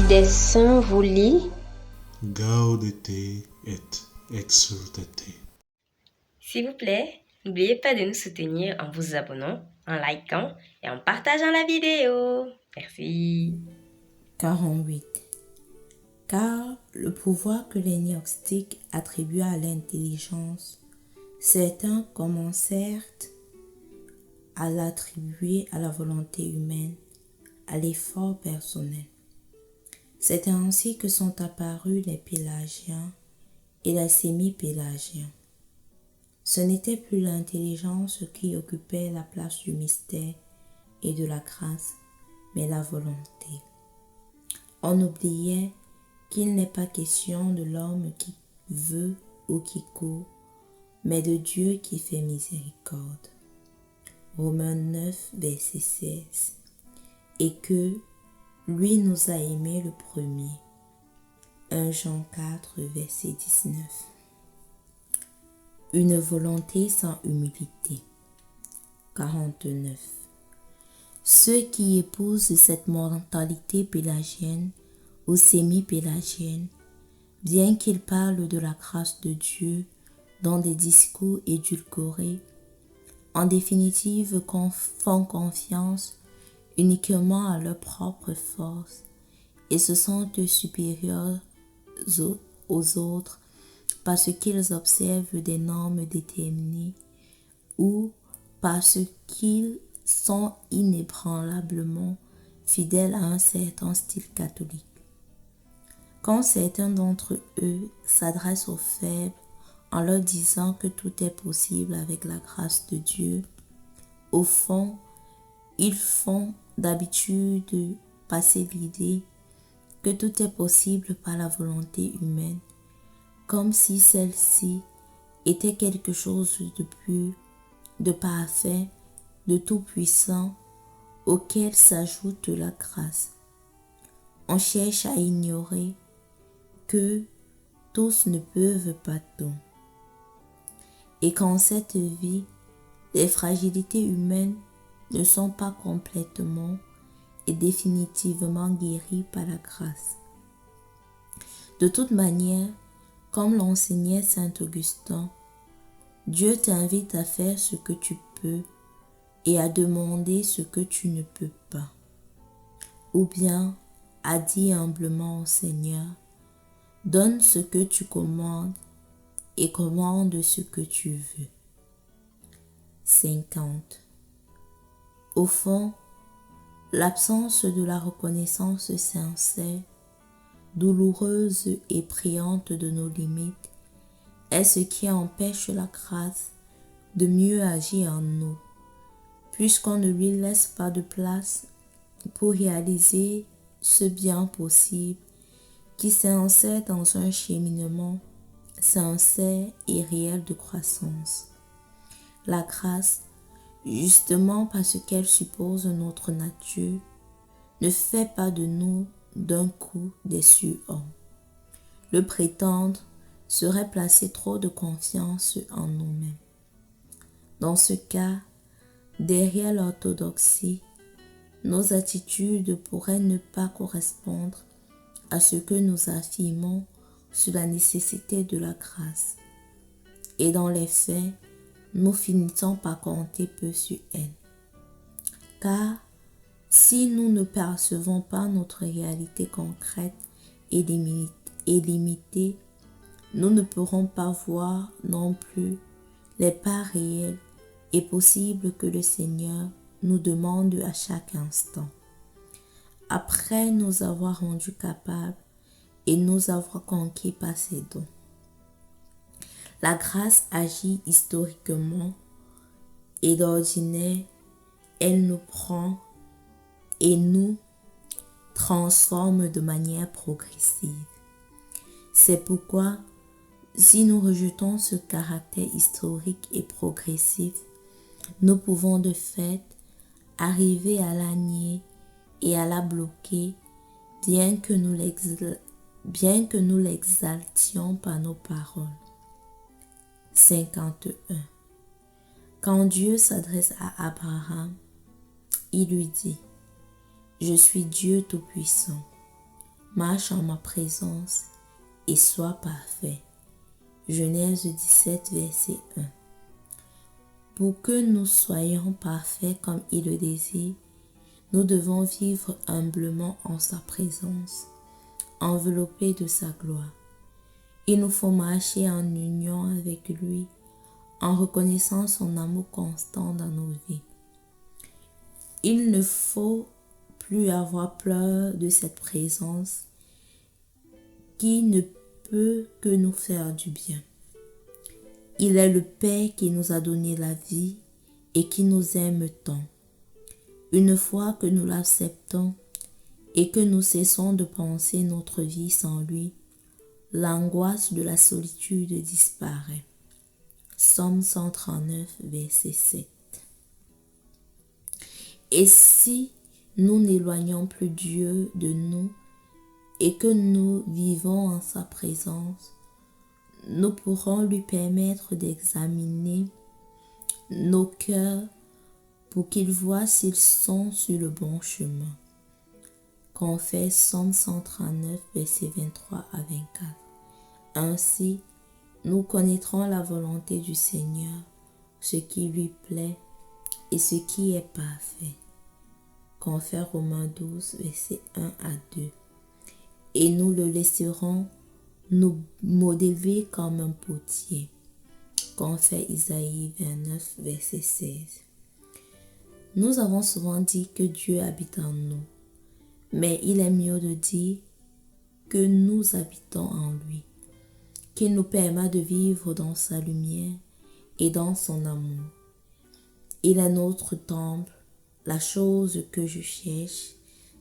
des saints vous lit. Gaudete et exsultate. S'il vous plaît, n'oubliez pas de nous soutenir en vous abonnant, en likant et en partageant la vidéo. Merci. 48. Car le pouvoir que les gnostiques attribuaient à l'intelligence, certains commencèrent à l'attribuer à la volonté humaine, à l'effort personnel. C'est ainsi que sont apparus les pélagiens et les sémi-pélagiens. Ce n'était plus l'intelligence qui occupait la place du mystère et de la grâce, mais la volonté. On oubliait qu'il n'est pas question de l'homme qui veut ou qui court, mais de Dieu qui fait miséricorde. Romains 9, verset 16. Et que lui nous a aimés le premier. 1 Jean 4, verset 19. Une volonté sans humilité. 49. Ceux qui épousent cette mentalité pélagienne ou semi-pélagienne, bien qu'ils parlent de la grâce de Dieu dans des discours édulcorés, en définitive font confiance uniquement à leur propre force et se sentent supérieurs aux autres parce qu'ils observent des normes déterminées ou parce qu'ils sont inébranlablement fidèles à un certain style catholique. Quand certains d'entre eux s'adressent aux faibles en leur disant que tout est possible avec la grâce de Dieu, au fond, ils font d'habitude passer l'idée que tout est possible par la volonté humaine, comme si celle-ci était quelque chose de plus, de parfait, de tout-puissant, auquel s'ajoute la grâce. On cherche à ignorer que tous ne peuvent pas tout, et qu'en cette vie, les fragilités humaines ne sont pas complètement et définitivement guéries par la grâce. De toute manière, comme l'enseignait saint Augustin, Dieu t'invite à faire ce que tu peux et à demander ce que tu ne peux pas, ou bien à dire humblement au Seigneur, donne ce que tu commandes et commande ce que tu veux. 50. Au fond, l'absence de la reconnaissance sincère, douloureuse et priante de nos limites est ce qui empêche la grâce de mieux agir en nous, puisqu'on ne lui laisse pas de place pour réaliser ce bien possible qui s'insère dans un cheminement sincère et réel de croissance. La grâce, justement parce qu'elle suppose notre nature, ne fait pas de nous d'un coup des surhommes. Le prétendre serait placer trop de confiance en nous-mêmes. Dans ce cas, derrière l'orthodoxie, nos attitudes pourraient ne pas correspondre à ce que nous affirmons sur la nécessité de la grâce. Et dans les faits, nous finissons par compter peu sur elle. Car si nous ne percevons pas notre réalité concrète et limitée, nous ne pourrons pas voir non plus les parts réelles et possibles que le Seigneur nous demande à chaque instant. Après nous avoir rendus capables et nous avoir conquis par ses dons. La grâce agit historiquement et d'ordinaire, elle nous prend et nous transforme de manière progressive. C'est pourquoi, si nous rejetons ce caractère historique et progressif, nous pouvons de fait arriver à la nier et à la bloquer, bien que nous l'exaltions par nos paroles. 51. Quand Dieu s'adresse à Abraham, il lui dit « Je suis Dieu Tout-Puissant ». marche en ma présence et sois parfait. Genèse 17, verset 1. Pour que nous soyons parfaits comme il le désire, nous devons vivre humblement en sa présence, enveloppés de sa gloire. Il nous faut marcher en union avec lui, en reconnaissant son amour constant dans nos vies. Il ne faut plus avoir peur de cette présence qui ne peut que nous faire du bien. Il est le Père qui nous a donné la vie et qui nous aime tant. Une fois que nous l'acceptons et que nous cessons de penser notre vie sans lui, l'angoisse de la solitude disparaît. Psaume 139, verset 7. Et si nous n'éloignons plus Dieu de nous et que nous vivons en sa présence, nous pourrons lui permettre d'examiner nos cœurs pour qu'il voie s'ils sont sur le bon chemin. Confesse Psaume 139, versets 23 à 24. Ainsi, nous connaîtrons la volonté du Seigneur, ce qui lui plaît et ce qui est parfait. Confesse Romains 12, versets 1 à 2. Et nous le laisserons nous modeler comme un potier. Confesse Isaïe 29, verset 16. Nous avons souvent dit que Dieu habite en nous, mais il est mieux de dire que nous habitons en lui, qu'il nous permet de vivre dans sa lumière et dans son amour. Il est notre temple. La chose que je cherche,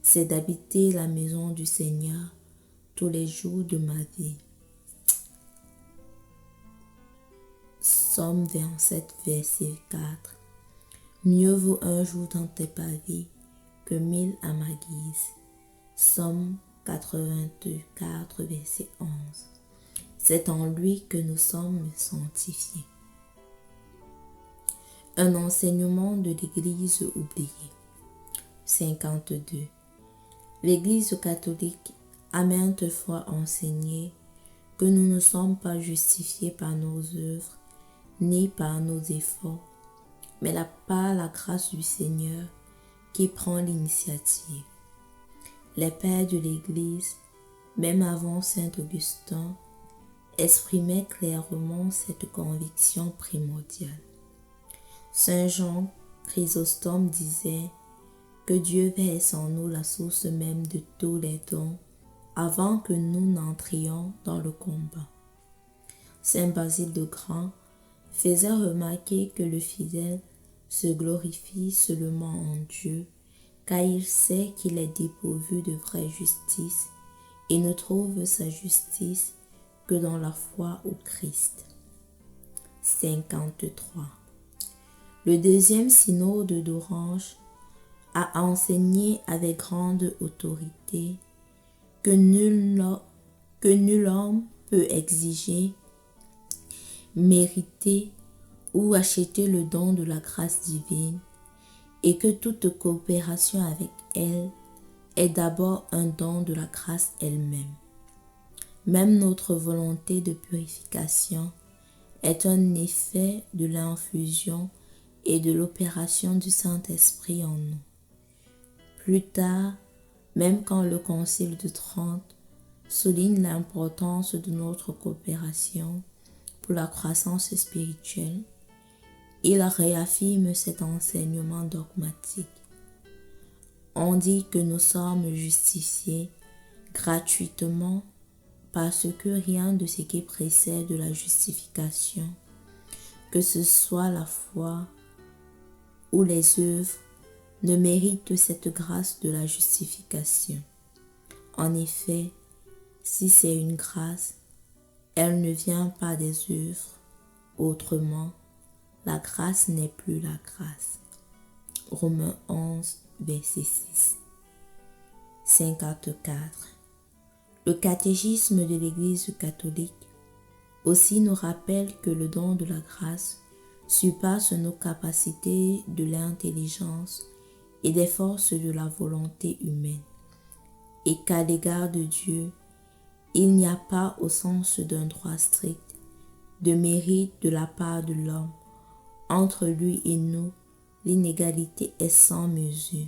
c'est d'habiter la maison du Seigneur tous les jours de ma vie. Psaume 27, verset 4. Mieux vaut un jour dans tes pavés que 1000 à ma guise. Psaume 82, 4, verset 11. C'est en lui que nous sommes sanctifiés. Un enseignement de l'Église oubliée. 52. L'Église catholique a maintes fois enseigné que nous ne sommes pas justifiés par nos œuvres ni par nos efforts, mais par la grâce du Seigneur qui prend l'initiative. Les pères de l'Église, même avant saint Augustin, exprimaient clairement cette conviction primordiale. Saint Jean Chrysostome disait que Dieu verse en nous la source même de tous les dons avant que nous n'entrions dans le combat. Saint Basile de Grand faisait remarquer que le fidèle se glorifie seulement en Dieu, car il sait qu'il est dépourvu de vraie justice et ne trouve sa justice que dans la foi au Christ. 53. Le deuxième synode d'Orange a enseigné avec grande autorité que nul homme peut exiger, mériter ou acheter le don de la grâce divine et que toute coopération avec elle est d'abord un don de la grâce elle-même. Même notre volonté de purification est un effet de l'infusion et de l'opération du Saint-Esprit en nous. Plus tard, même quand le Concile de Trente souligne l'importance de notre coopération pour la croissance spirituelle, il réaffirme cet enseignement dogmatique. On dit que nous sommes justifiés gratuitement parce que rien de ce qui précède la justification, que ce soit la foi ou les œuvres, ne mérite cette grâce de la justification. En effet, si c'est une grâce, elle ne vient pas des œuvres. Autrement, la grâce n'est plus la grâce. Romains 11, verset 6. 54. Le catéchisme de l'Église catholique aussi nous rappelle que le don de la grâce surpasse nos capacités de l'intelligence et des forces de la volonté humaine. et qu'à l'égard de Dieu, il n'y a pas, au sens d'un droit strict, de mérite de la part de l'homme. Entre lui et nous, l'inégalité est sans mesure.